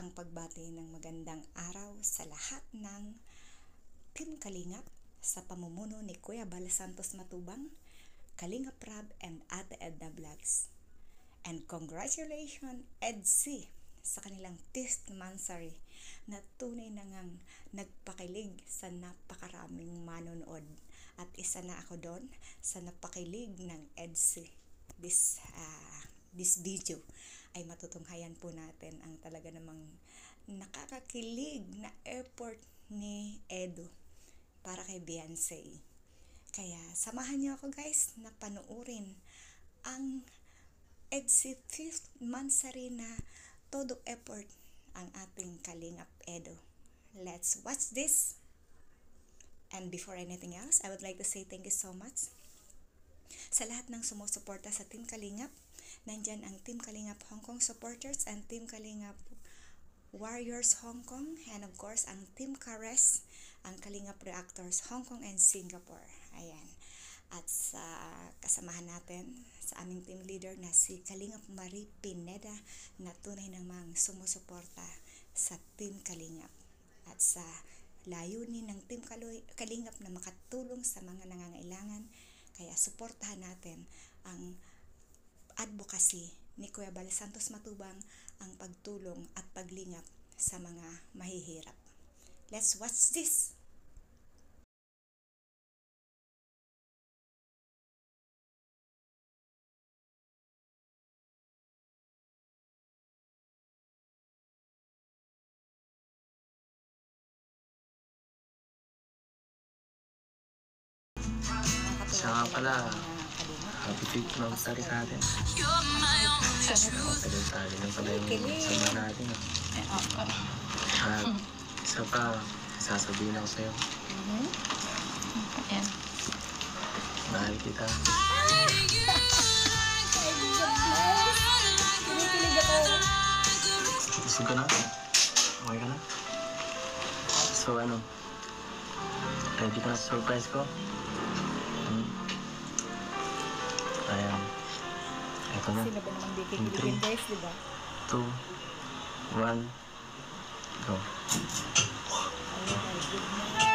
ang pagbati ng magandang araw sa lahat ng Team Kalingap sa pamumuno ni Kuya Bal Santos Matubang, Kalingap Rab and Ate Edna Vlogs. And congratulations EDC sa kanilang Testmansary na tunay na ngang nagpakilig sa napakaraming manonood. At isa na ako doon sa napakilig ng EDC. This video ay matutunghayan po natin ang talaga namang nakakakilig na effort ni Edo para kay Beyonce. Kaya samahan niyo ako guys na panuorin ang EDC Testmansary na todo effort ang ating Kalingap Edo. Let's watch this! And before anything else, I would like to say thank you so much sa lahat ng sumusuporta sa Team Kalingap. Nandyan ang Team Kalingap Hong Kong supporters and Team Kalingap Warriors Hong Kong, and of course ang Team Kares, ang Kalingap Reactors Hong Kong and Singapore. Ayan. At sa kasamahan natin sa aming team leader na si Kalingap Marie Pineda na tunay namang sumusuporta sa Team Kalingap. At sa layunin ng Team Kalingap na makatulong sa mga nangangailangan, kaya suportahan natin ang advocacy ni Kuya Bal Santos Matubang, ang pagtulong at paglingap sa mga mahihirap. Let's watch this! Siya nga pala, happy trip na magsari sa atin. Matagal tayo lang pala yung sama natin. At isa pa, sasabihin ako sa'yo. Ayan. Mahal kita. Gising ka na? Okay ka na? So ano? Ready ka na sa surprise ko? Ayan. Ito na. Sino ba naman di kikiligin guys, diba? 2, 1, go. Ayun, good na.